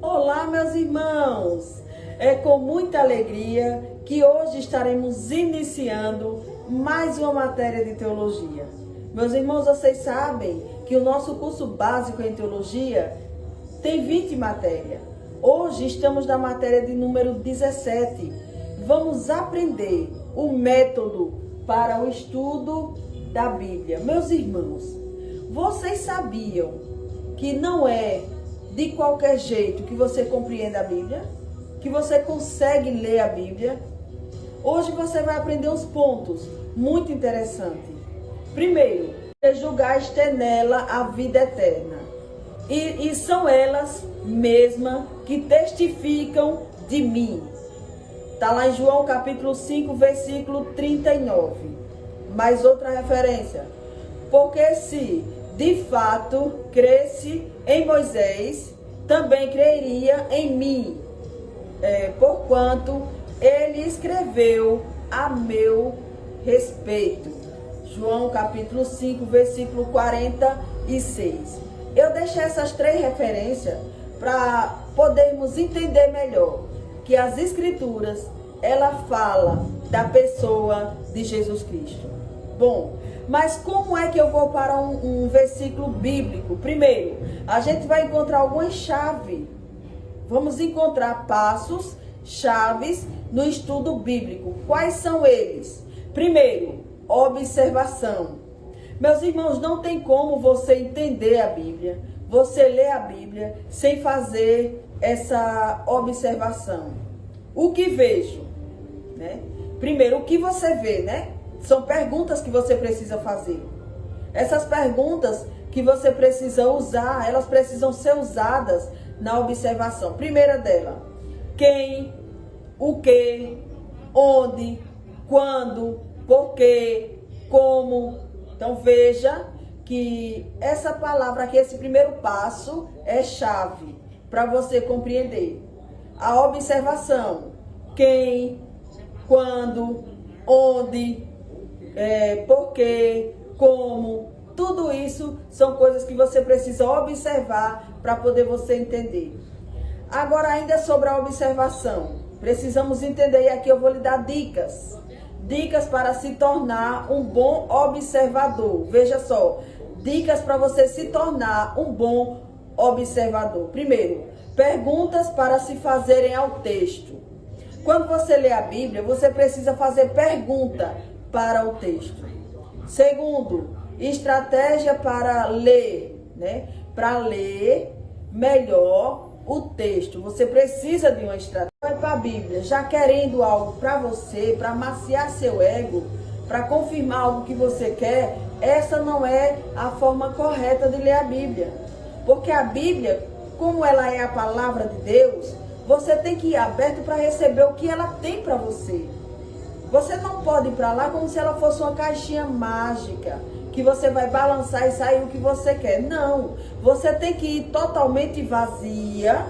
Olá, meus irmãos! É com muita alegria que hoje estaremos iniciando mais uma matéria de teologia. Meus irmãos, vocês sabem que o nosso curso básico em teologia tem 20 matérias. Hoje estamos na matéria de número 17. Vamos aprender o método para o estudo da Bíblia. Meus irmãos, vocês sabiam que não é de qualquer jeito que você compreende a Bíblia? Que você consegue ler a Bíblia? Hoje você vai aprender uns pontos muito interessantes. Primeiro, julgaste nela a vida eterna. E são elas mesmas que testificam de mim. Está lá em João capítulo 5, versículo 39. Mais outra referência. Porque se de fato cresce em Moisés, também creria em mim, porquanto ele escreveu a meu respeito. João capítulo 5, versículo 46. Eu deixei essas três referências para podermos entender melhor que as escrituras, ela fala da pessoa de Jesus Cristo. Bom, mas como é que eu vou para um versículo bíblico? Primeiro, a gente vai encontrar algumas chaves. Vamos encontrar passos, chaves no estudo bíblico. Quais são eles? Primeiro, observação. Meus irmãos, não tem como você entender a Bíblia, você ler a Bíblia sem fazer essa observação. O que vejo, né? Primeiro, o que você vê, né? São perguntas que você precisa fazer. Essas perguntas que você precisa usar, elas precisam ser usadas na observação. Primeira dela, quem, o que, onde, quando, por quê, como. Então veja que essa palavra aqui, esse primeiro passo é chave para você compreender. A observação, quem, quando, onde, por quê, como, tudo isso são coisas que você precisa observar para poder você entender. Agora, ainda sobre a observação, precisamos entender, e aqui eu vou lhe dar dicas. Dicas para se tornar um bom observador. Veja só, dicas para você se tornar um bom observador. Primeiro, perguntas para se fazerem ao texto. Quando você lê a Bíblia, você precisa fazer pergunta para o texto. Segundo, estratégia para ler, né? Para ler melhor o texto. Você precisa de uma estratégia. Vai para a Bíblia já querendo algo para você, para amaciar seu ego, para confirmar algo que você quer. Essa não é a forma correta de ler a Bíblia. Porque a Bíblia, como ela é a palavra de Deus, você tem que ir aberto para receber o que ela tem para você. Você não pode ir para lá como se ela fosse uma caixinha mágica, que você vai balançar e sair o que você quer. Não, você tem que ir totalmente vazia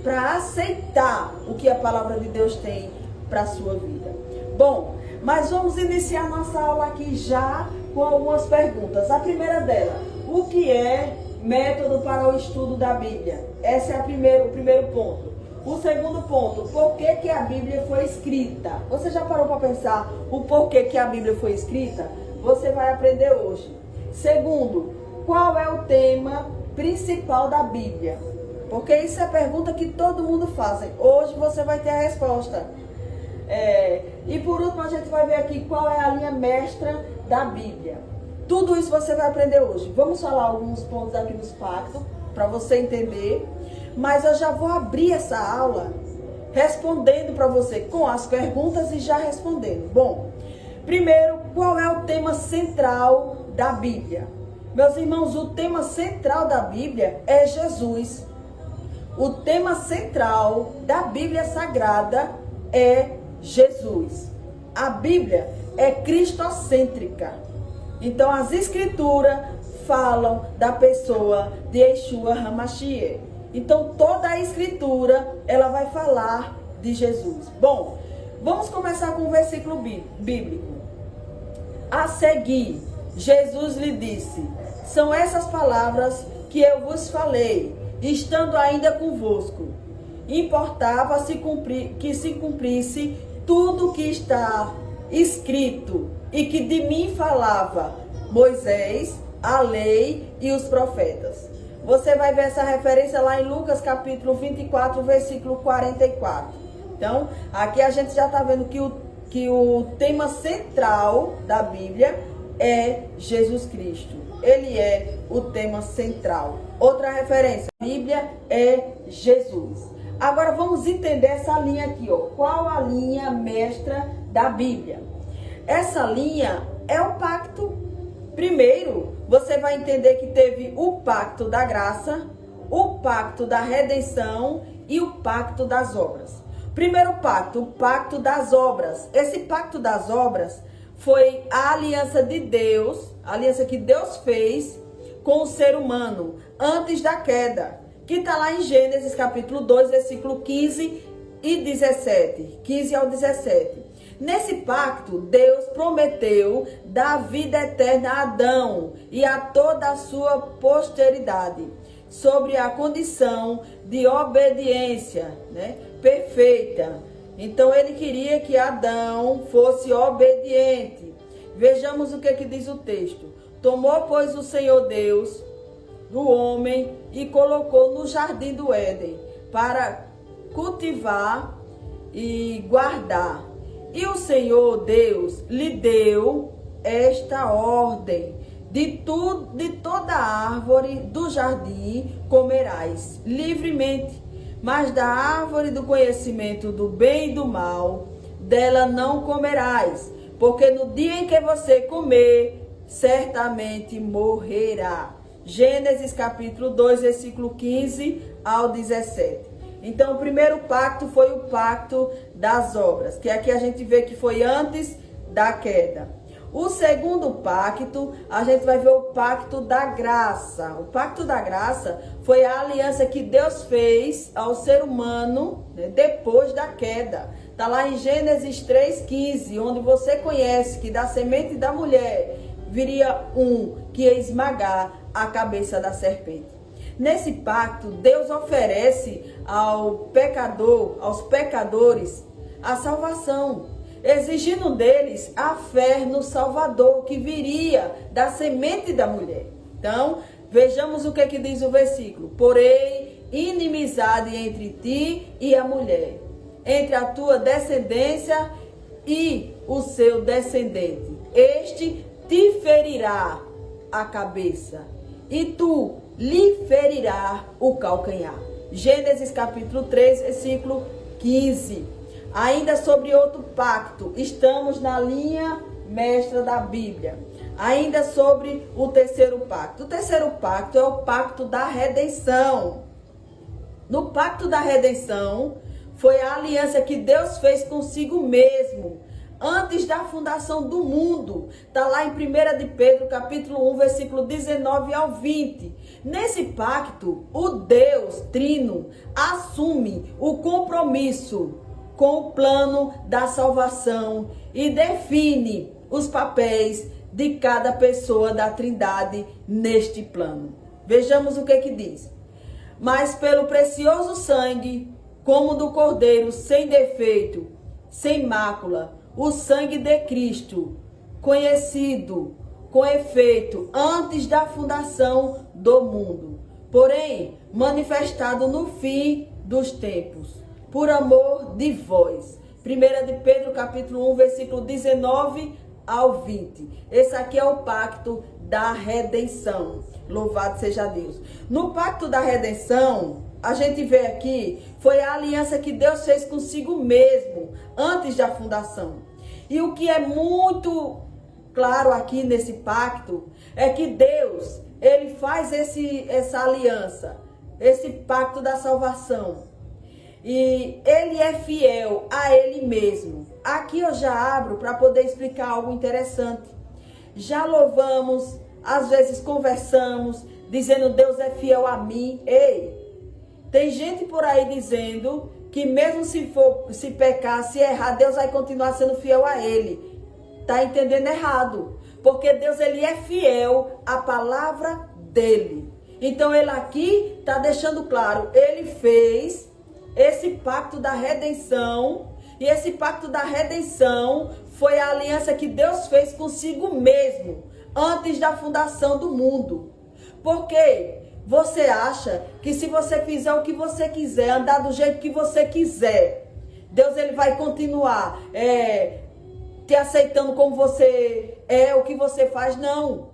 para aceitar o que a palavra de Deus tem para a sua vida. Bom, mas vamos iniciar nossa aula aqui já com algumas perguntas. A primeira dela, o que é método para o estudo da Bíblia? Esse é o primeiro ponto. O segundo ponto, por que a Bíblia foi escrita? Você já parou para pensar o porquê que a Bíblia foi escrita? Você vai aprender hoje. Segundo, qual é o tema principal da Bíblia? Porque isso é a pergunta que todo mundo faz. Hoje você vai ter a resposta. E por último, a gente vai ver aqui qual é a linha mestra da Bíblia. Tudo isso você vai aprender hoje. Vamos falar alguns pontos aqui nos pactos para você entender. Mas eu já vou abrir essa aula respondendo para você com as perguntas e já respondendo. Bom, primeiro, qual é o tema central da Bíblia? Meus irmãos, o tema central da Bíblia é Jesus. O tema central da Bíblia Sagrada é Jesus. A Bíblia é cristocêntrica. Então, as escrituras falam da pessoa de Yeshua HaMashiach. Então, toda a escritura, ela vai falar de Jesus. Bom, vamos começar com o versículo bíblico. A seguir, Jesus lhe disse: são essas palavras que eu vos falei, estando ainda convosco. importava que se cumprisse tudo que está escrito e que de mim falava Moisés, a lei e os profetas. Você vai ver essa referência lá em Lucas capítulo 24, versículo 44. Então, aqui a gente já está vendo que o tema central da Bíblia é Jesus Cristo. Ele é o tema central. Outra referência, a Bíblia é Jesus. Agora vamos entender essa linha aqui, ó. Qual a linha mestra da Bíblia? Essa linha é o pacto. Primeiro, você vai entender que teve o pacto da graça, o pacto da redenção e o pacto das obras. Primeiro pacto, o pacto das obras. Esse pacto das obras foi a aliança de Deus, a aliança que Deus fez com o ser humano antes da queda, que está lá em Gênesis capítulo 2, versículo 15 e 17, 15 ao 17. Nesse pacto, Deus prometeu dar vida eterna a Adão e a toda a sua posteridade, sobre a condição de obediência, perfeita. Então, ele queria que Adão fosse obediente. Vejamos o que diz o texto. Tomou, pois, o Senhor Deus do homem e colocou no jardim do Éden para cultivar e guardar. E o Senhor Deus lhe deu esta ordem: de toda árvore do jardim comerás livremente, mas da árvore do conhecimento do bem e do mal, dela não comerás, porque no dia em que você comer, certamente morrerá. Gênesis capítulo 2, versículo 15 ao 17. Então, o primeiro pacto foi o pacto das obras, que aqui a gente vê que foi antes da queda. O segundo pacto, a gente vai ver o pacto da graça. O pacto da graça foi a aliança que Deus fez ao ser humano, depois da queda. Está lá em Gênesis 3,15, onde você conhece que da semente da mulher viria um que ia esmagar a cabeça da serpente. Nesse pacto, Deus oferece aos pecadores, a salvação, exigindo deles a fé no Salvador, que viria da semente da mulher. Então, vejamos o que diz o versículo. Porém, inimizade entre ti e a mulher, entre a tua descendência e o seu descendente. Este te ferirá a cabeça, e tu lhe ferirá o calcanhar. Gênesis capítulo 3, versículo 15. Ainda sobre outro pacto, estamos na linha mestra da Bíblia. Ainda sobre o terceiro pacto. O terceiro pacto é o pacto da redenção. No pacto da redenção, foi a aliança que Deus fez consigo mesmo, antes da fundação do mundo. Está lá em 1 de Pedro, capítulo 1, versículo 19 ao 20. Nesse pacto, o Deus Trino assume o compromisso com o plano da salvação e define os papéis de cada pessoa da Trindade neste plano. Vejamos o que diz. Mas pelo precioso sangue, como do Cordeiro sem defeito, sem mácula, o sangue de Cristo, conhecido com efeito antes da fundação do mundo, porém manifestado no fim dos tempos, por amor de vós. 1 de Pedro capítulo 1, versículo 19 ao 20. Esse aqui é o pacto da redenção. Louvado seja Deus. No pacto da redenção, a gente vê aqui, foi a aliança que Deus fez consigo mesmo, antes da fundação. E o que é muito claro aqui nesse pacto, é que Deus, ele faz essa aliança, esse pacto da salvação. E ele é fiel a ele mesmo. Aqui eu já abro para poder explicar algo interessante. Já louvamos, às vezes conversamos, dizendo Deus é fiel a mim. Ei, tem gente por aí dizendo que mesmo se pecar, se errar, Deus vai continuar sendo fiel a ele. Tá entendendo errado. Porque Deus, ele é fiel à palavra dele. Então ele aqui está deixando claro, ele fez esse pacto da redenção. E esse pacto da redenção foi a aliança que Deus fez consigo mesmo, antes da fundação do mundo. Porque você acha que se você fizer o que você quiser, andar do jeito que você quiser, Deus ele vai continuar te aceitando como você é, o que você faz? Não.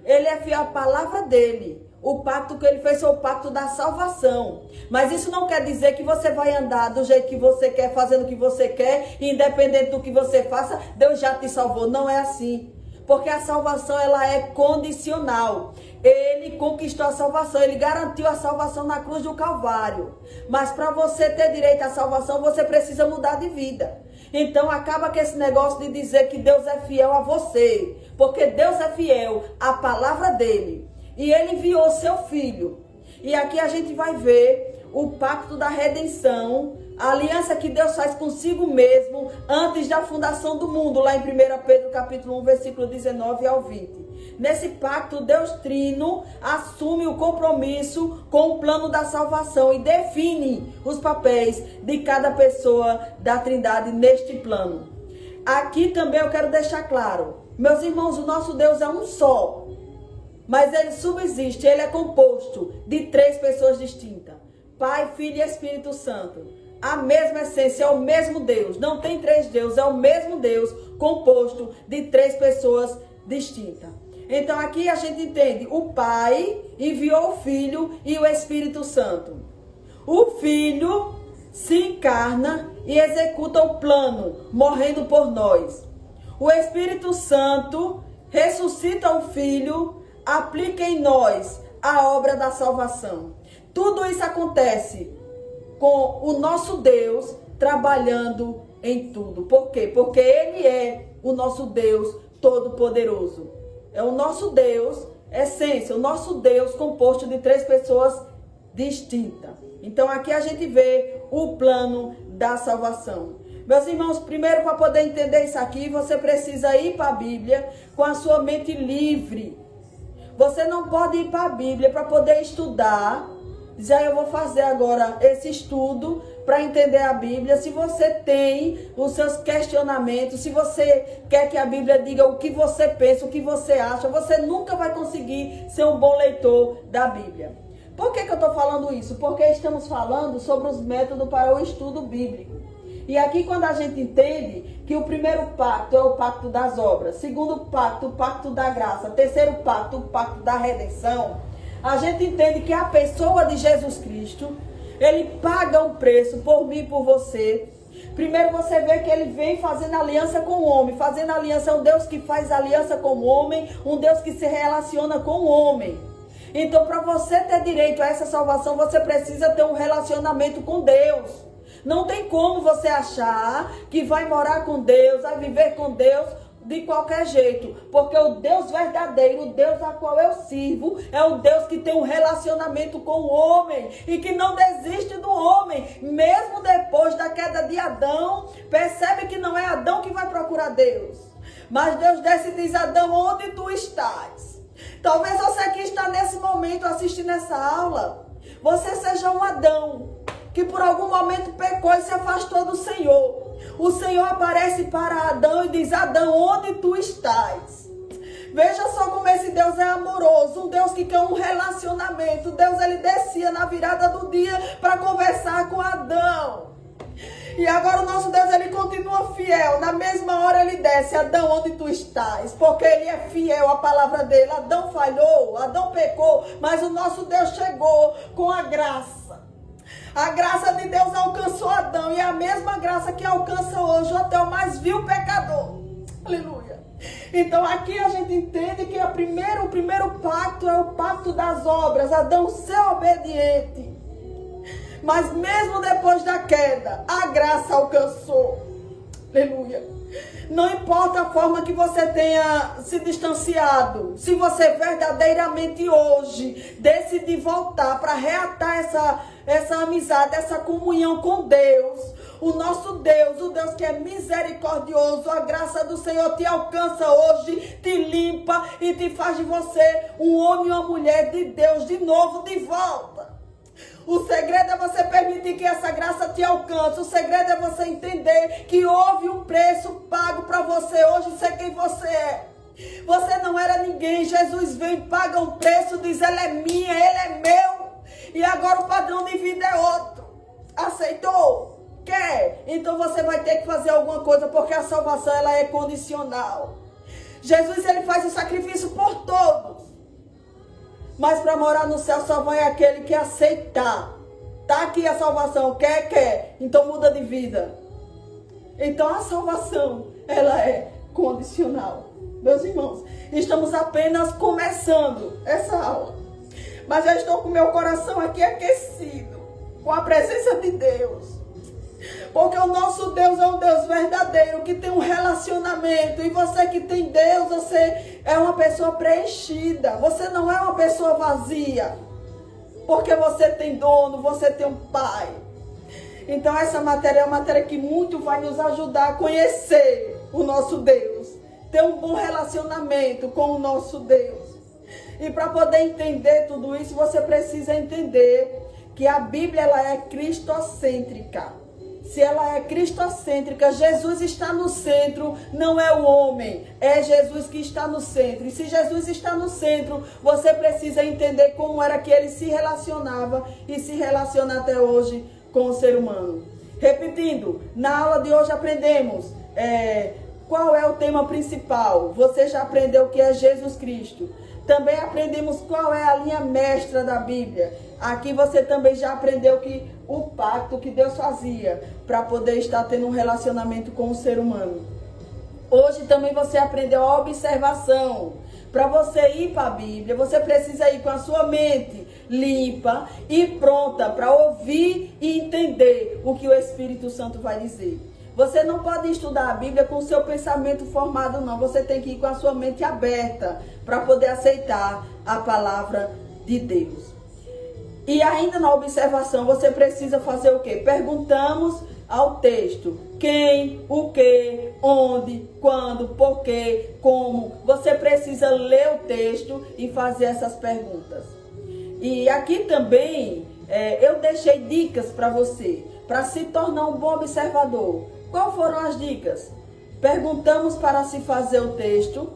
Ele é fiel à palavra dele. O pacto que ele fez foi o pacto da salvação. Mas isso não quer dizer que você vai andar do jeito que você quer, fazendo o que você quer, independente do que você faça, Deus já te salvou. Não é assim. Porque a salvação, ela é condicional. Ele conquistou a salvação, ele garantiu a salvação na cruz do Calvário. Mas para você ter direito à salvação, você precisa mudar de vida. Então acaba com esse negócio de dizer que Deus é fiel a você. Porque Deus é fiel à palavra dele. E ele enviou seu filho. E aqui a gente vai ver o pacto da redenção, a aliança que Deus faz consigo mesmo antes da fundação do mundo, lá em 1 Pedro capítulo 1, versículo 19 ao 20. Nesse pacto, Deus Trino assume o compromisso com o plano da salvação e define os papéis de cada pessoa da Trindade neste plano. Aqui também eu quero deixar claro, meus irmãos, o nosso Deus é um só. Mas ele subsiste, ele é composto de 3 pessoas distintas. Pai, Filho e Espírito Santo. A mesma essência, é o mesmo Deus. Não tem 3 deuses, é o mesmo Deus composto de 3 pessoas distintas. Então aqui a gente entende, o Pai enviou o Filho e o Espírito Santo. O Filho se encarna e executa o plano, morrendo por nós. O Espírito Santo ressuscita o Filho, aplica em nós a obra da salvação. Tudo isso acontece com o nosso Deus trabalhando em tudo. Por quê? Porque Ele é o nosso Deus Todo-Poderoso. É o nosso Deus, essência, o nosso Deus composto de 3 pessoas distintas. Então aqui a gente vê o plano da salvação. Meus irmãos, primeiro para poder entender isso aqui, você precisa ir para a Bíblia com a sua mente livre. Você não pode ir para a Bíblia para poder estudar, dizer, eu vou fazer agora esse estudo para entender a Bíblia. Se você tem os seus questionamentos, se você quer que a Bíblia diga o que você pensa, o que você acha, você nunca vai conseguir ser um bom leitor da Bíblia. Por que eu estou falando isso? Porque estamos falando sobre os métodos para o estudo bíblico. E aqui quando a gente entende que o primeiro pacto é o pacto das obras, segundo pacto, o pacto da graça, terceiro pacto, o pacto da redenção, a gente entende que a pessoa de Jesus Cristo, ele paga um preço por mim e por você. Primeiro você vê que ele vem fazendo aliança com o homem, fazendo aliança, é um Deus que faz aliança com o homem, um Deus que se relaciona com o homem. Então para você ter direito a essa salvação, você precisa ter um relacionamento com Deus. Não tem como você achar que vai morar com Deus, vai viver com Deus de qualquer jeito. Porque o Deus verdadeiro, o Deus a qual eu sirvo, é o Deus que tem um relacionamento com o homem e que não desiste do homem. Mesmo depois da queda de Adão, percebe que não é Adão que vai procurar Deus. Mas Deus desce e diz, Adão, onde tu estás? Talvez você que está nesse momento assistindo essa aula, você seja um Adão que por algum momento pecou e se afastou do Senhor. O Senhor aparece para Adão e diz, Adão, onde tu estás? Veja só como esse Deus é amoroso, um Deus que quer um relacionamento. Deus, ele descia na virada do dia para conversar com Adão. E agora o nosso Deus, ele continua fiel. Na mesma hora ele desce, Adão, onde tu estás? Porque ele é fiel à palavra dele. Adão falhou, Adão pecou, mas o nosso Deus chegou com a graça. A graça de Deus alcançou Adão e é a mesma graça que alcança hoje até o mais vil pecador. Aleluia. Então aqui a gente entende que o primeiro pacto é o pacto das obras. Adão ser obediente. Mas mesmo depois da queda, a graça alcançou. Aleluia. Não importa a forma que você tenha se distanciado, se você verdadeiramente hoje decidir voltar para reatar essa amizade, essa comunhão com Deus, o nosso Deus, o Deus que é misericordioso, a graça do Senhor te alcança hoje, te limpa e te faz de você um homem e uma mulher de Deus de novo, de volta. O segredo é você permitir que essa graça te alcança. O segredo é você entender que houve um preço pago para você hoje ser quem você é. Você não era ninguém. Jesus vem, paga um preço, diz: Ele é minha, Ele é meu. E agora o padrão de vida é outro. Aceitou? Quer? Então você vai ter que fazer alguma coisa, porque a salvação ela é condicional. Jesus ele faz o sacrifício por todos. Mas para morar no céu só vai aquele que aceitar. Tá aqui a salvação. Quer. Então muda de vida. Então a salvação ela é condicional. Meus irmãos, estamos apenas começando essa aula. Mas já estou com meu coração aqui aquecido com a presença de Deus. Porque o nosso Deus é um Deus verdadeiro, que tem um relacionamento. E você que tem Deus, você é uma pessoa preenchida. Você não é uma pessoa vazia. Porque você tem dono, você tem um pai. Então essa matéria é uma matéria que muito vai nos ajudar a conhecer o nosso Deus. Ter um bom relacionamento com o nosso Deus. E para poder entender tudo isso, você precisa entender que a Bíblia ela é cristocêntrica. Se ela é cristocêntrica, Jesus está no centro, não é o homem, é Jesus que está no centro. E se Jesus está no centro, você precisa entender como era que ele se relacionava e se relaciona até hoje com o ser humano. Repetindo, na aula de hoje aprendemos qual é o tema principal. Você já aprendeu o que é Jesus Cristo. Também aprendemos qual é a linha mestra da Bíblia. Aqui você também já aprendeu que o pacto que Deus fazia para poder estar tendo um relacionamento com o ser humano. Hoje também você aprendeu a observação. Para você ir para a Bíblia, você precisa ir com a sua mente limpa e pronta para ouvir e entender o que o Espírito Santo vai dizer. Você não pode estudar a Bíblia com o seu pensamento formado, não. Você tem que ir com a sua mente aberta para poder aceitar a palavra de Deus. E ainda na observação, você precisa fazer o quê? Perguntamos ao texto. Quem, o que, onde, quando, por quê, como. Você precisa ler o texto e fazer essas perguntas. E aqui também eu deixei dicas para você, para se tornar um bom observador. Quais foram as dicas? Perguntamos para se fazer o texto.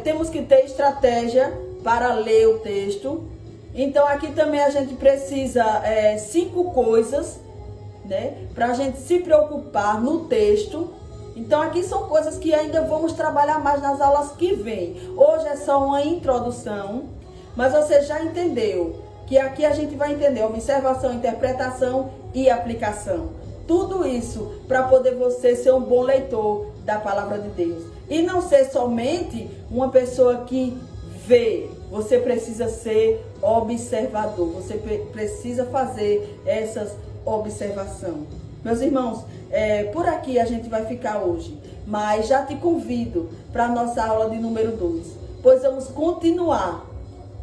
Temos que ter estratégia para ler o texto. Então aqui também a gente precisa 5 coisas, né, para a gente se preocupar no texto. Então aqui são coisas que ainda vamos trabalhar mais nas aulas que vêm. Hoje é só uma introdução, mas você já entendeu que aqui a gente vai entender observação, interpretação e aplicação. Tudo isso para poder você ser um bom leitor da palavra de Deus. E não ser somente uma pessoa que vê. Você precisa ser observador. Você precisa fazer essas observações. Meus irmãos, por aqui a gente vai ficar hoje. Mas já te convido para a nossa aula de número 2. Pois vamos continuar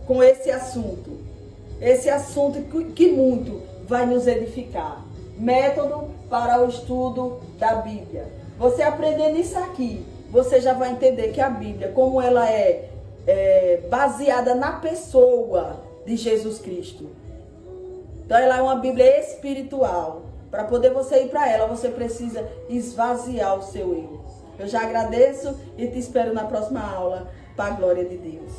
com esse assunto. Esse assunto que muito vai nos edificar. Método para o estudo da Bíblia. Você aprendendo isso aqui, você já vai entender que a Bíblia, como ela é baseada na pessoa de Jesus Cristo. Então ela é uma Bíblia espiritual. Para poder você ir para ela, você precisa esvaziar o seu eu. Eu já agradeço e te espero na próxima aula, para a glória de Deus.